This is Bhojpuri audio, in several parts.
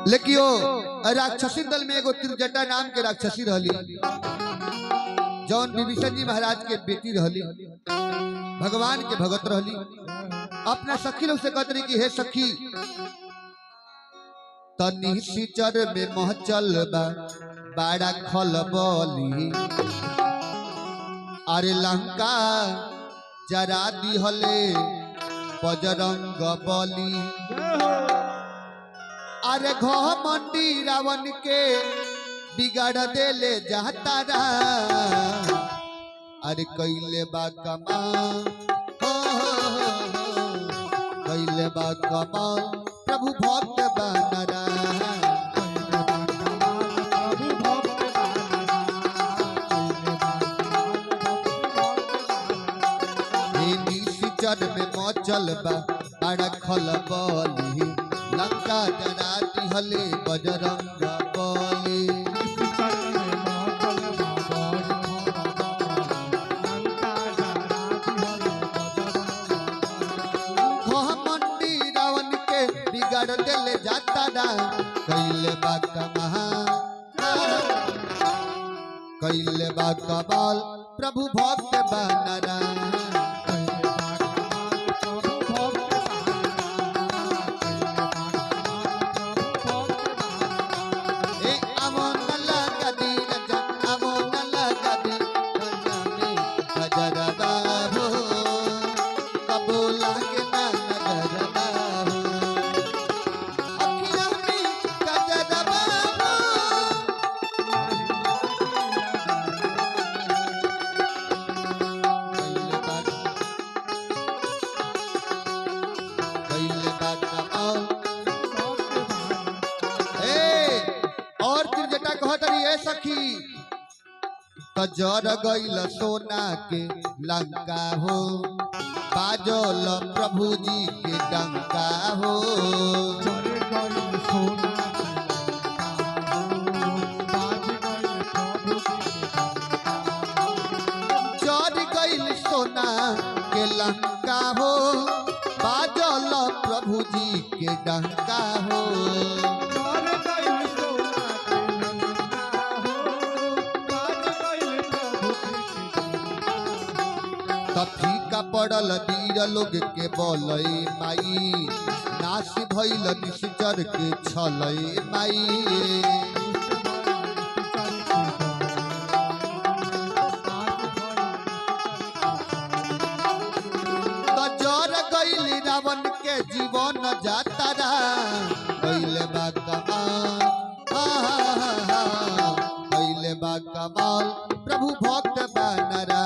लेकिन वो राक्षसी दल में एगो त्रिजटा नाम के राक्षसी रहली, जौन विभीषण जी महाराज के बेटी रहली, भगवान के भगत रहली। अपना सखी लोग से कहते रही कि हे सखी, तनी सिचर में महचल बा बाड़ा खलबली, अरे लंका जरा दिहले बजरंग बली। अरे घमंडी रावण के बिगाड़ देले जातारा, अरे कैले बा कमाल, कैले बा कमाल प्रभु भक्त बनरा। सिचर में मचल बा बड़ा खलबली, लंका जरा दिहले बजरंग बली। घमंडी रावण के बिगाड़ देले जातारा, कैले बा कमाल, कैले बा कमाल प्रभु भक्त बनरा। सखी तजर गईल सोना के लंका हो, बाजल प्रभु जी के डंका हो। जर गईल सोना के लंका हो, बाजल प्रभु जी के डंका हो। फीका पड़ल वीर लोग के बोलई माई, नाश भइल निश्चर के छलई माई। तजर गइल रावण के जीवन जातारा, कैले बा कमाल, कैले बा कमाल प्रभु भक्त बनरा।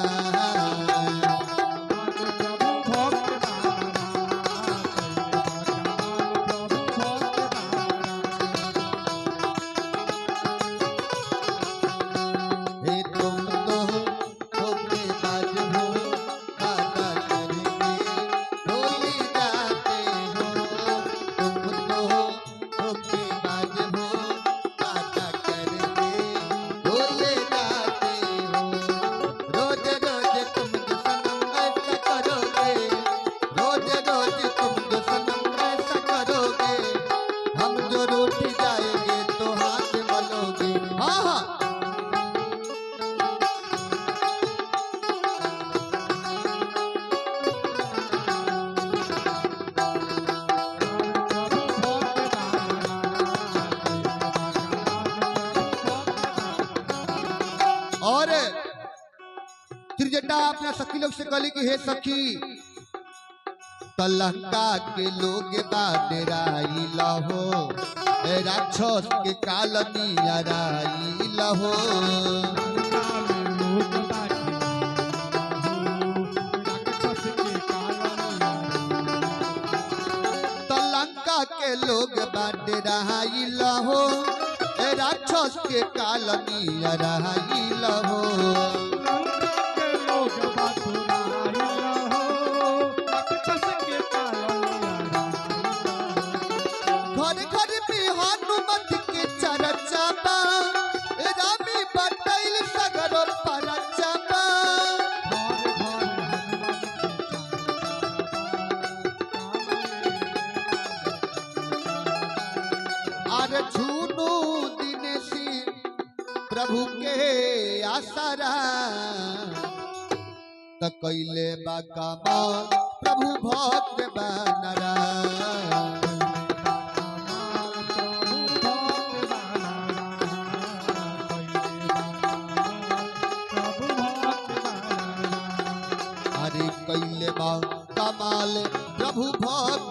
और त्रिजटा अपना सखी लोग से कहली कि हे सखी, लंका के लोग बाडराई लहो, राक्षस के काल नियराई लहो। लंका के लोग बाडराई लहो, राक्षस के काल नियराई लहो। घर घर में हनुमत के चर्चा बा, रामी बटैल सगरो परचा बा। अरे झूनू दिनेशी प्रभु के आसरा त कैले बा कमाल प्रभु भक्त बनरा अरे कैले बा कमाल प्रभु भक्त